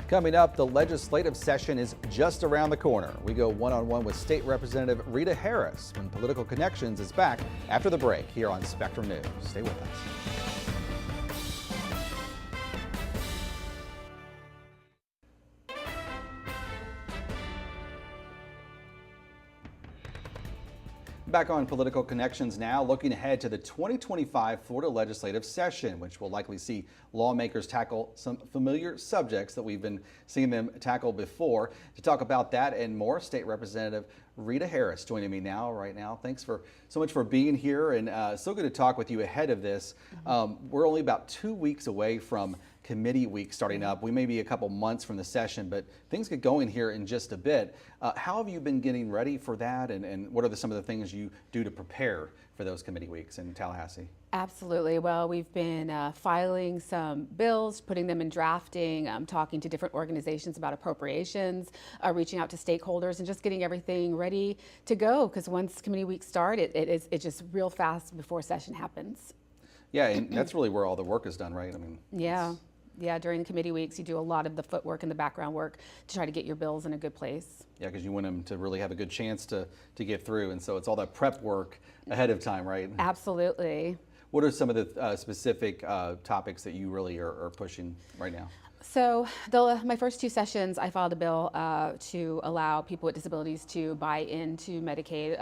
Coming up, the legislative session is just around the corner. We go one-on-one with State Representative Rita Harris when Political Connections is back after the break here on Spectrum News. Stay with us. Back on Political Connections now, looking ahead to the 2025 Florida legislative session, which will likely see lawmakers tackle some familiar subjects that we've been seeing them tackle before. To talk about that and more, State Representative Rita Harris joining me right now. Thanks so much for being here, and so good to talk with you ahead of this. We're only about 2 weeks away from committee week starting up. We may be a couple months from the session, but things get going here in just a bit. How have you been getting ready for that, and what are some of the things you do to prepare for those committee weeks in Tallahassee? Absolutely. Well, we've been filing some bills, putting them in drafting, talking to different organizations about appropriations, reaching out to stakeholders, and just getting everything ready to go. Because once committee weeks start, it's just real fast before session happens. Yeah, and that's really where all the work is done, right? I mean, yeah, during the committee weeks, you do a lot of the footwork and the background work to try to get your bills in a good place. Yeah, because you want them to really have a good chance to get through, and so it's all that prep work ahead of time, right? Absolutely. What are some of the specific topics that you really are pushing right now? So my first two sessions, I filed a bill to allow people with disabilities to buy into Medicaid,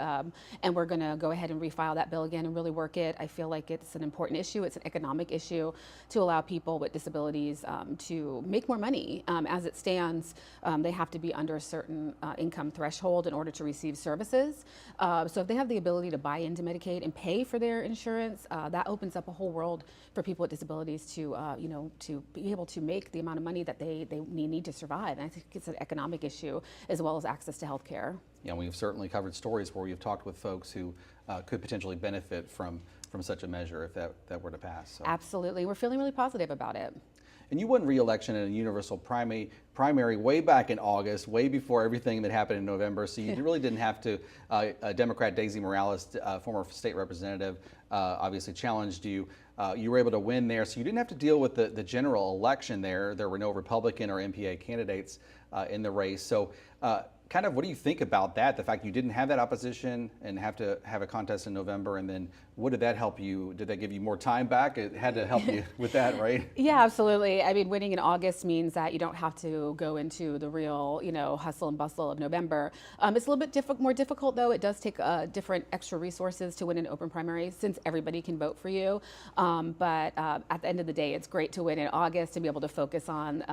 and we're going to go ahead and refile that bill again and really work it. I feel like it's an important issue. It's an economic issue to allow people with disabilities to make more money. As it stands, they have to be under a certain income threshold in order to receive services. So if they have the ability to buy into Medicaid and pay for their insurance, that opens up a whole world for people with disabilities to, to be able to make the amount of money that they need to survive. And I think it's an economic issue as well as access to health care. Yeah, we've certainly covered stories where we've talked with folks who could potentially benefit from such a measure if that were to pass. So. Absolutely. We're feeling really positive about it. And you won re-election in a universal primary way back in August, way before everything that happened in November. So you really didn't have to. Democrat Daisy Morales, former state representative, obviously challenged you. You were able to win there, so you didn't have to deal with the general election there. There were no Republican or MPA candidates in the race. So kind of what do you think about that, the fact you didn't have that opposition and have to have a contest in November, and then what did that help you? Did that give you more time back? It had to help you with that, right? Yeah, absolutely. I mean, winning in August means that you don't have to go into the real, hustle and bustle of November. It's a little bit more difficult, though. It does take different extra resources to win an open primary since everybody can vote for you. But at the end of the day, it's great to win in August and be able to focus on,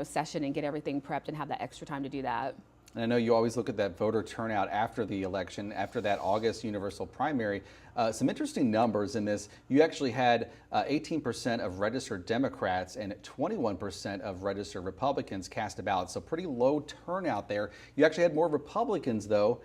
session and get everything prepped and have that extra time to do that. And I know you always look at that voter turnout after the election, after that August universal primary. Some interesting numbers in this. You actually had 18% of registered Democrats and 21% of registered Republicans cast a ballot. So pretty low turnout there. You actually had more Republicans, though,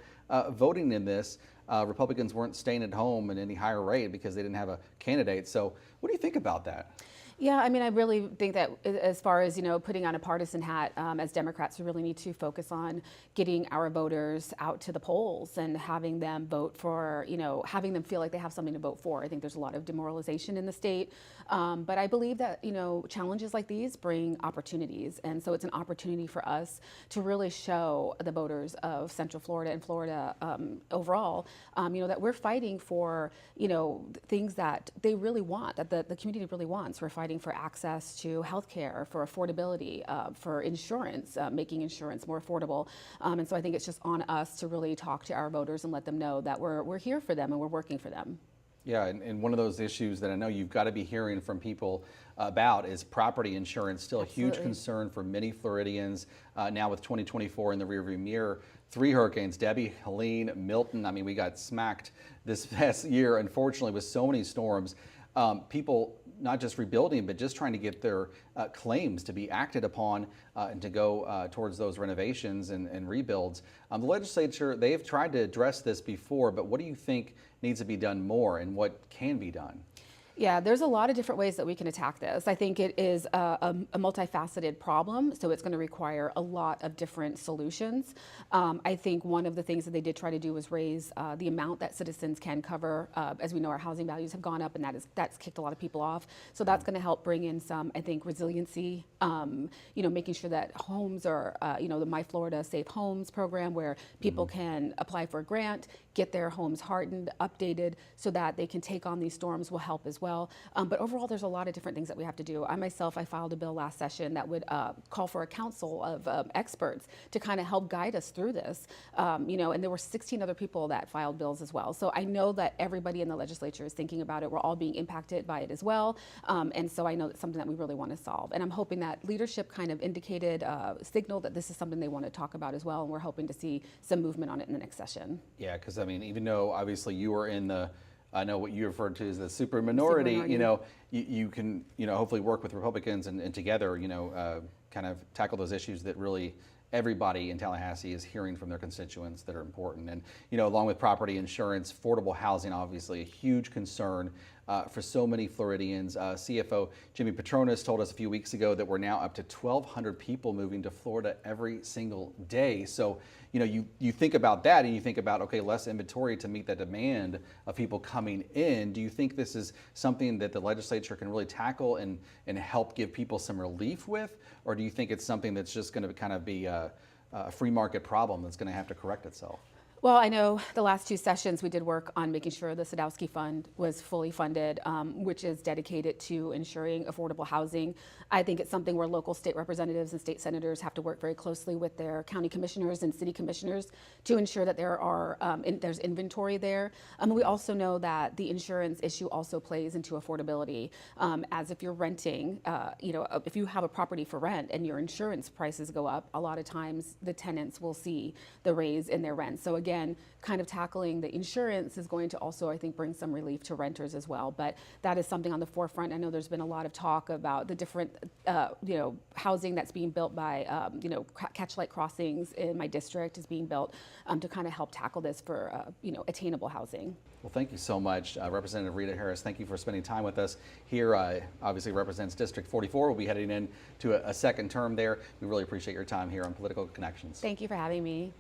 voting in this. Republicans weren't staying at home at any higher rate because they didn't have a candidate. So what do you think about that? Yeah, I mean, I really think that as far as, putting on a partisan hat, as Democrats, we really need to focus on getting our voters out to the polls and having them vote for, having them feel like they have something to vote for. I think there's a lot of demoralization in the state. But I believe that, challenges like these bring opportunities. And so it's an opportunity for us to really show the voters of Central Florida and Florida overall, that we're fighting for, things that they really want, that the community really wants. We're fighting for access to health care, for affordability, for insurance, making insurance more affordable. And so I think it's just on us to really talk to our voters and let them know that we're here for them and we're working for them. Yeah, and one of those issues that I know you've got to be hearing from people about is property insurance, still Absolutely. A huge concern for many Floridians. Now with 2024 in the rearview mirror, 3 hurricanes, Debbie, Helene, Milton. I mean, we got smacked this past year, unfortunately, with so many storms. People not just rebuilding, but just trying to get their claims to be acted upon and to go towards those renovations and rebuilds. The legislature, they've tried to address this before, but what do you think needs to be done more and what can be done? Yeah, there's a lot of different ways that we can attack this. I think it is a multifaceted problem, so it's going to require a lot of different solutions. I think one of the things that they did try to do was raise the amount that citizens can cover. As we know, our housing values have gone up, and that's kicked a lot of people off. So that's going to help bring in some, I think, resiliency. Making sure that homes are, the My Florida Safe Homes program, where people can apply for a grant, get their homes hardened, updated, so that they can take on these storms, will help as well. But overall, there's a lot of different things that we have to do. I filed a bill last session that would call for a council of experts to kind of help guide us through this. And there were 16 other people that filed bills as well. So I know that everybody in the legislature is thinking about it. We're all being impacted by it as well. And so I know it's something that we really want to solve. And I'm hoping that leadership kind of indicated, signaled that this is something they want to talk about as well. And we're hoping to see some movement on it in the next session. Yeah, because I mean, even though obviously you were in the, I know what you referred to as the super minority, you can, hopefully work with Republicans and together, kind of tackle those issues that really everybody in Tallahassee is hearing from their constituents that are important. And, along with property insurance, affordable housing, obviously a huge concern for so many Floridians. CFO Jimmy Patronis told us a few weeks ago that we're now up to 1,200 people moving to Florida every single day. So, you think about that and you think about, okay, less inventory to meet the demand of people coming in. Do you think this is something that the legislature can really tackle and help give people some relief with? Or do you think it's something that's just going to kind of be a free market problem that's going to have to correct itself? Well, I know the last two sessions we did work on making sure the Sadowski Fund was fully funded, which is dedicated to ensuring affordable housing. I think it's something where local state representatives and state senators have to work very closely with their county commissioners and city commissioners to ensure that there's inventory there. We also know that the insurance issue also plays into affordability, as if you're renting, if you have a property for rent and your insurance prices go up, a lot of times the tenants will see the raise in their rent. So again, kind of tackling the insurance is going to also, I think, bring some relief to renters as well. But that is something on the forefront. I know there's been a lot of talk about the different, housing that's being built by, Catchlight Crossings in my district is being built to kind of help tackle this for, attainable housing. Well, thank you so much, Representative Rita Harris. Thank you for spending time with us here. Obviously represents District 44. We'll be heading into a second term there. We really appreciate your time here on Political Connections. Thank you for having me.